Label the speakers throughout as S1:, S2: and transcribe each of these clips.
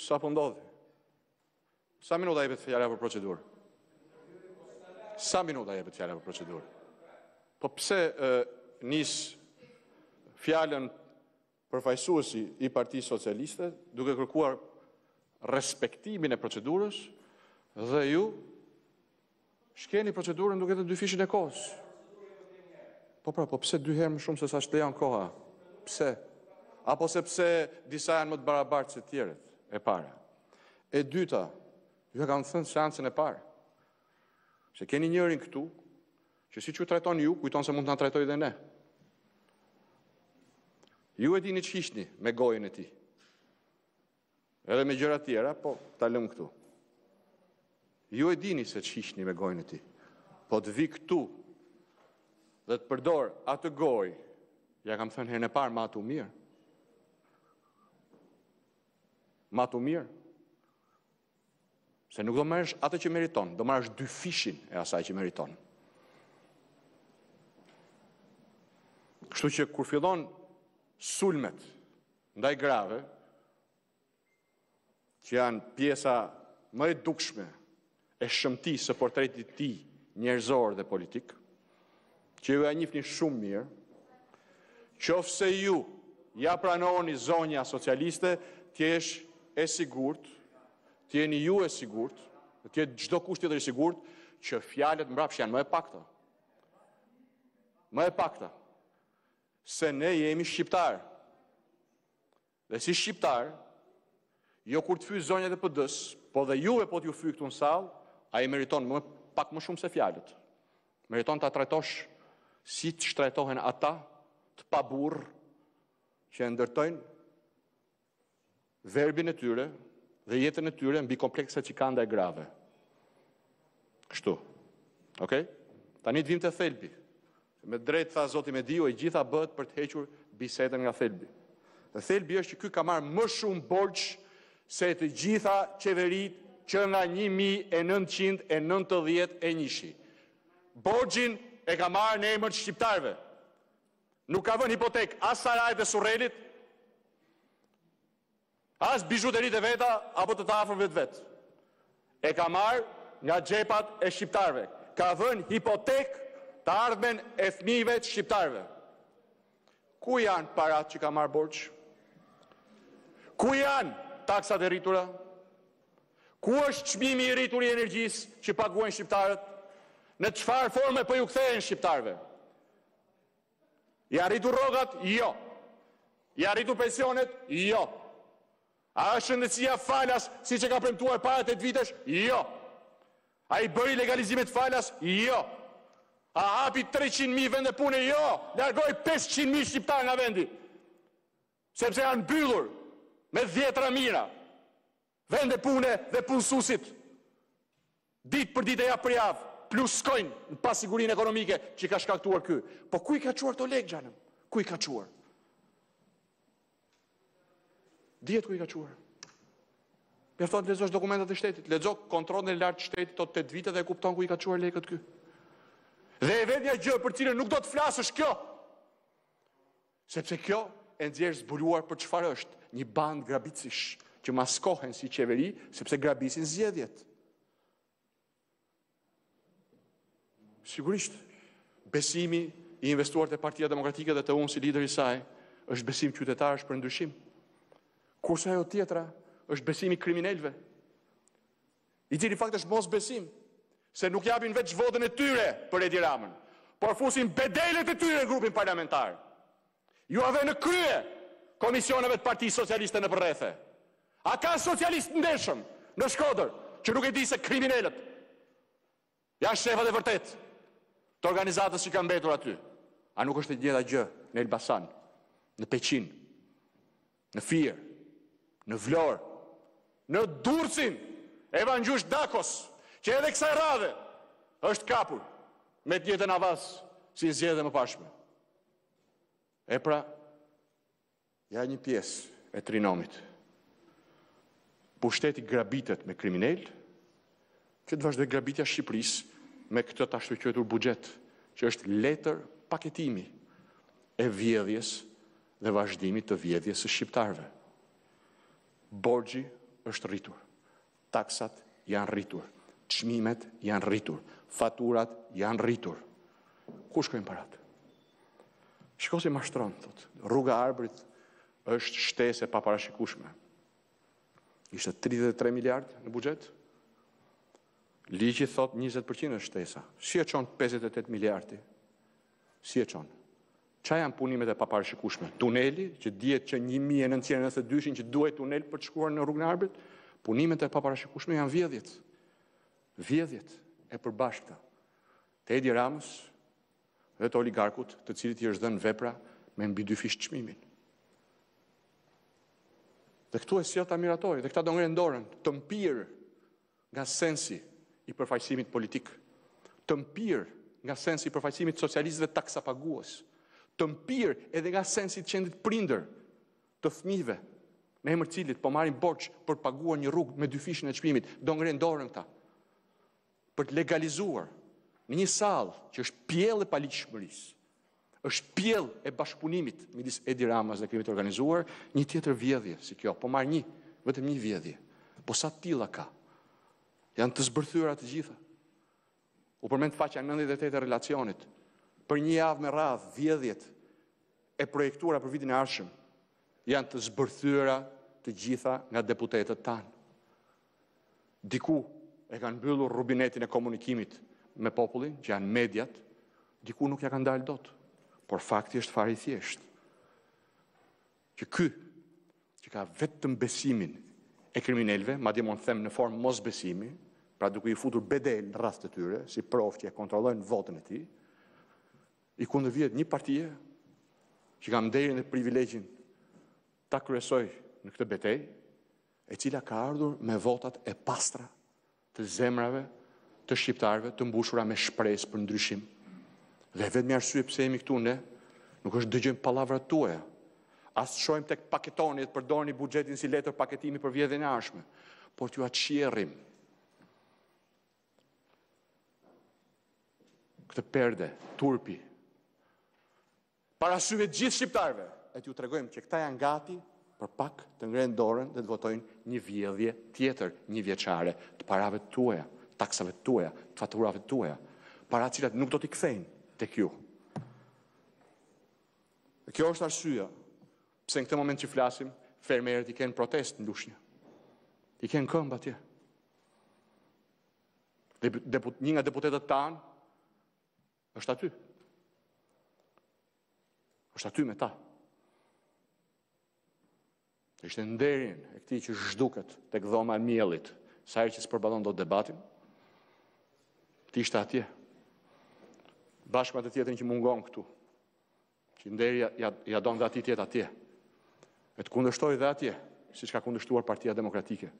S1: sa po ndodhi? Sa minuta jepet fjala për procedurë? Sa minuta jepet fjala për procedurë? Po pse nis fjalën përfaqësuesi i Partisë Socialiste duke kërkuar respektimin e procedurës dhe ju shkeni procedurën duke të dy fishin e kohës? Po pse dy herë më shumë se sa shtlejon koha? Pse? Apo sepse disa janë më të barabartë se tjerët, e para. E dyta, ju e kam thënë seancën e parë, se keni njërin këtu, që si që trajton ju, kujton se mund të na trajtoj dhe ne. Ju e dini që ishni me gojën e ti. Edhe me gjëra tjera, po ta lëm këtu. Ju e dini se që ishni me gojën e ti. Po të vi këtu dhe të përdor atë gojë, ja kam thënë herën e parë ma të mirë. Ma të mirë. Se nuk do marrësh atë që meriton, do marrësh dy fishin e asaj që meriton. Kështu që kur fillon sulmet ndaj grave, që janë pjesa më e dukshme e shëmtisë së portretit të tij njerëzor dhe politik, që ju e njihni shumë mirë, qofse ju ja pranoni zonja socialiste, t'jesh e sigurt, t'jeni ju e sigurt, t'jetë çdo kusht tjetër i sigurt, që fjalët mbrapsht janë më e pakta. Më e pakta. Se ne jemi shqiptar. Dhe si shqiptar, jo kur të fyj zonjat e PD-s, po dhe juve po t'ju fyj këtu në sallë, ai meriton pak më shumë se fjalët. Meriton ta trajtosh si të shtrajtohen ata të paburr që e ndërtojnë verbin e tyre dhe jetën e tyre mbi komplekset që kanë ndaj grave. Kështu. Okej? Tani të vim të thelbi. Me drejt tha Zoti Mediu, e gjitha bëhet për të hequr bisedën nga thelbi. Dhe thelbi është që ky ka marrë më shumë borxh se të gjitha qeverit që nga 1990 e njishi. Borxhin e ka marrë në emër të shqiptarëve. Nuk ka vënë hipotek as Sarajit dhe Surrelit, as bijuterit e veta, apo të afërmëve të vetë. E ka marrë nga xhepat e shqiptarëve. Ka vënë hipotek të ardhmen e fëmijëve të shqiptarëve. Ku janë parat që ka marrë borxh? Ku janë taksat e rritura? Ku është çmimi i rritur i energjisë që paguajnë shqiptarët? Në çfarë forme po ju kthehen shqiptarëve? I arritur rrogat? Jo. I arritur pensionet? Jo. A është shëndetësia falas si që ka premtuar para 8 vitesh? Jo. A i bëri legalizimet falas? Jo. A hapi 300.000 vende pune? Jo. Largoi 500.000 shqiptar nga vendi. Sepse janë mbyllur me 10 mira. Vende pune dhe punësusit. Ditë për ditë e javë për javë. Plus skojnë në pasigurinë ekonomike që ka shkaktuar ky. Po ku i ka quar to lek, xhanëm? Ku i ka quar? Dihet ku i ka quar. Mjafton të lexosh dokumentat e shtetit, lexo kontrollin e lartë të shtetit tot 8 vite dhe e kupton ku i ka quar lekët ky. Dhe e vetmja gjë për cilën nuk do të flasësh kjo. Sepse kjo e nxjerr zbuluar për çfarë është, një band grabicish që maskohen si qeveri sepse grabisin zgjedhjet. Sigurisht, besimi i investuar të Partia Demokratike dhe të unë si lider i saj është besim qytetarësh për ndryshim. Kurse ajo tjetra është besimi kriminalëve. I cili fakt është mos besim, se nuk japin veç votën e tyre për Edi Ramën, por fusin bedelet e tyre në grupin parlamentar. Ju ave në krye komisioneve të Partisë Socialiste në përrethe. A ka socialist ndeshëm në Shkodër që nuk e di se kriminalët janë shefat e vërtet të organizatës që kanë mbetur aty? A nuk është e gjeda gjë në Elbasan, në Peqin, në Fier, në Vlorë, në Durrësin, Evangjush Dakos, që edhe kësaj radhe është kapur me të njëjtën avaz si zgjedhje më pashme. E pra, ja një pjesë e trinomit. Pushteti grabitet me kriminal, që të vazhdoj grabitja Shqipërisë me këtë të ashtu quajtur buxhet, që është letër paketimi e vjedhjes dhe vazhdimit të vjedhjes së shqiptarëve. Borxhi është rritur. Taksat janë rritur. Çmimet janë rritur. Faturat janë rritur. Ku shkojnë parat? Shiko si mashtron, thot. Rruga e Arbërit është shtesë e paparashikueshme. Ishte 33 miliard në buxhet. Ligji thot 20% është shtesa. Si e çon 58 miliardi? Si e çon? Qa janë punimet e paparashikueshme? Tuneli, që dihet që 1992 që duhet tunel për të shkuar në rrugën e Arbërit, punimet e paparashikueshme janë vjedhjet. Vjedhjet e përbashkëta. Të Edi Ramës dhe të oligarkut, të cilit i është dhënë vepra me mbi 2 fish çmimin. Dhe këtu e sjell ta miratori, dhe këta do ngrenë dorën, të mpirë nga sensi i përfaqësimit politik, të mpirë nga sensi i përfaqësimit socialistëve taksapagues, të mpirë edhe nga sensi të qendrit prindër të fëmijëve, me emër cilit po marrin borx për të paguar një rrugë me 2 fishën e çmimit, do ngrenë dorën këta për të legalizuar në një sallë që është pjellë e paligjshmërisë, është pjellë e bashkëpunimit midis Edi Ramës dhe krimit të organizuar, një tjetër vjedhje si kjo, po marr vetëm një vjedhje. Po sa të tilla ka? Janë të zbërthyera të gjitha. U përmend faqja 98 e relacionit. Për një javë me radhë, vjedhjet e projektuara për vitin e ardhshëm janë të zbërthyera të gjitha nga deputetët tanë. Diku e kanë mbyllur rubinetin e komunikimit me popullin, që janë mediat, diku nuk ja kanë dalë dot. Por fakti është fare i thjeshtë. Që ky, që ka vetëm besimin e kriminalëve, madje mund të them në formë mos besimi, pra duke i futur bedel në rast të tyre, si provë që e kontrollojnë votën e tij, i kundërvjet një partie që ka nderin e privilegjin ta kryesoj në këtë betejë, e cila ka ardhur me votat e pastra të zemrave të shqiptarëve të mbushura me shpresë për ndryshim. Dhe vetëm arsye pse jemi këtu ne, nuk është dëgjojmë pallavrat tuaja, as shohim tek paketoni të përdorni buxhetin si letër paketimi për vjedhjen e ardhshme, por t'ju aqjerrim këtë perde, turpi, para syve të gjithë shqiptarëve, e t'ju tregojmë që këta janë gati për pak të ngrenë dorën dhe të votojnë një vjedhje tjetër, një vjeçare, të parave të tuaja, taksave të tuaja, të faturave të tuaja, para të cilat nuk do t'i kthejnë tek ju. Dhe kjo është arsyeja pse në këtë moment që flasim, fermerët i kanë protestë në Lushnjë. I kanë këmbë atje. Një nga deputetët tanë është aty. Është aty me ta. Ishte nderin e këtij që zhduket tek dhoma e miellit, sa herë që s'përballon dot debatin. Ti ishte atje. Bashkë me të tjetrin që mungon këtu. Që nderi ja don dhe ati tjetë atje. E të kundërshtoj dhe atje, siç ka kundërshtuar Partia Demokratike.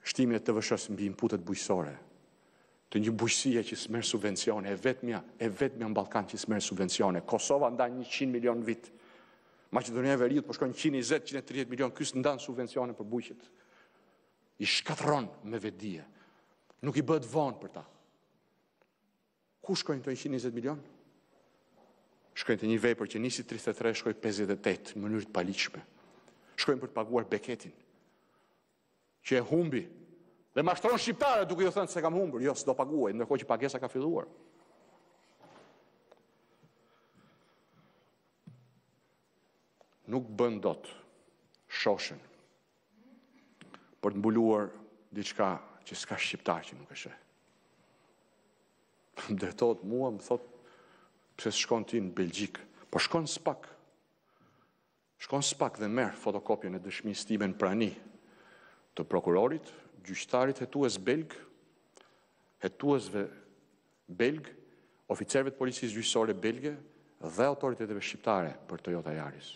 S1: Shtimin e TVSH-s mbi inputet bujqësore, të një bujqësie që s'merr subvencione, e vetmja në Ballkan që s'merr subvencione. Kosova ndan 100 milion në vit. Maqedonia e Veriut po shkon 120-130 milion, ky s'ndan subvencione për bujqet. I shkatërron me vetdije. Nuk i bëhet vonë për ta. Ku shkojnë të 120 milion? Shkojnë të një vepër që nisi 33, shkoj 58 në mënyrë të paligjshme. Shkojnë për të paguar beketin, që e humbi, dhe mashtron shqiptarët duke ju thënë se kam humbur, jo, s'do paguaj, ndërkohë që pagesa ka filluar. Nuk bën dot shoshen për të mbuluar diçka që s'ka shqiptar që nuk e sheh. Dhe thot mua, më thot, pse shkon ti në Belgjik? Po shkon s'pak. Shkon s'pak dhe merr fotokopjen e dëshmisë time në prani të prokurorit, gjyqtarit hetues belg, hetuesve belg, oficerëve të policisë gjyqësore belge dhe autoriteteve shqiptare për Toyota Yaris.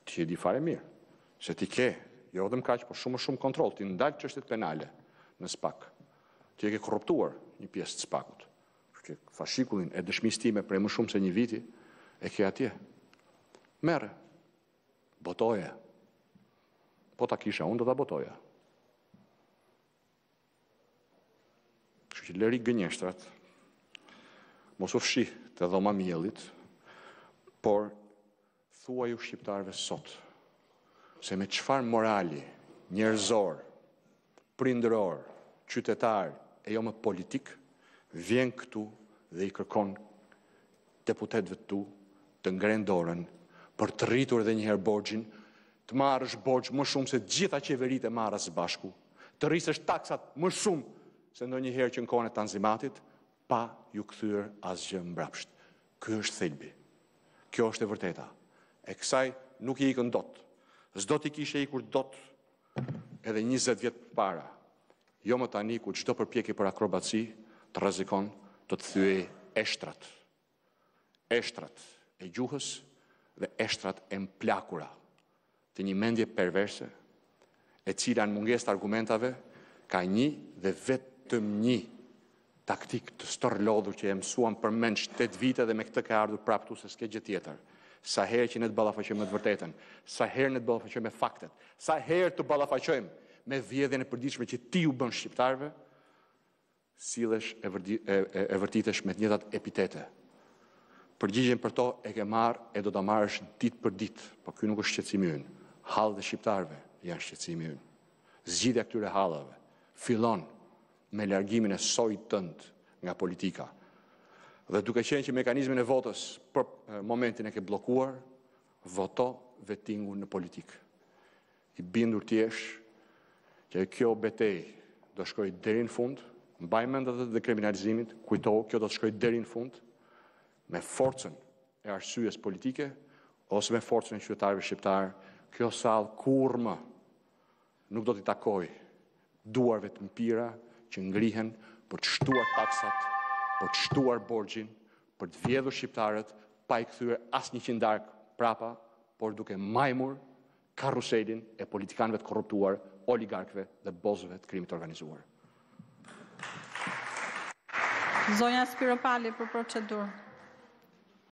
S1: Ti e di fare mirë, se ti ke, jo vetëm kaq, por shumë kontroll, ti ndal çështjet penale në SPAK. Ti e ke korruptuar një pjesë të SPAK-ut. Që fashikullin e dëshmisë time prej më shumë se një viti e ke atje. Merre. Botoje. Po ta kisha, unë do ta botoja. Kështu që lëri gënjeshtrat, mos u fshi të dhoma miellit, por thuaju shqiptarëve sot, se me çfarë morali, njerëzor, prindëror, qytetar e jo më politik, vjen këtu dhe i kërkon deputetëve tu të ngrenë dorën për të rritur edhe njëherë borxhin, të marrësh borxh më shumë se gjitha qeveritë e marrë së bashku, të rrisësh taksat më shumë se ndonjëherë që në kohën e Tanzimatit, pa ju kthyer asgjë mbrapsht. Ky është thelbi. Kjo është e vërteta. E kësaj nuk i ikën dot. S'do t'i kishe ikur dot edhe 20 vjet përpara. Jo më tani ku çdo përpjekje për akrobaci të rrezikon të të thyej eshtrat. Eshtrat e gjuhës dhe eshtrat e mplakura të një mendje perverse, e cila në mungesë të argumentave ka një dhe vetëm një taktik të stërlodhur që e mësuam për mend 8 vite dhe me këtë ka ardhur prapë këtu se s'ke gjë tjetër. Sa herë që ne të ballafaqojmë me të vërtetën, sa herë ne të ballafaqojmë me faktet, sa herë të ballafaqojmë me vjedhjen e përditshme që ti u bën shqiptarëve, sillesh e vërtitesh me të njëjtat epitete. Përgjigjen për to e ke marrë e do ta marrësh ditë për ditë, por ky nuk është shqetësimi ynë. Hallët e shqiptarëve janë shqetësimi ynë. Zgjidhja këtyre hallave fillon me largimin e sojit tënd nga politika. Dhe duke qenë që mekanizmin e votës për momentin e ke bllokuar, voto vettingun në politikë. I bindur ti jesh që kjo betejë do shkojë deri në fund, mbaj mend edhe të kriminalizimit, kujtohu, kjo do të shkojë deri në fund, me forcën e arsyes politike ose me forcën e qytetarëve shqiptar, kjo sallë kurrë më nuk do t'i takoj duarve të mpira që ngrihen për të shtuar taksat, për të shtuar borxhin, për të vjedhur shqiptarët pa i kthyer asnjë qindark prapa, por duke majmur karruselin e politikanëve të korruptuar, oligarkëve dhe bozëve të krimit organizuar.
S2: Zonja Spiropali për procedurë.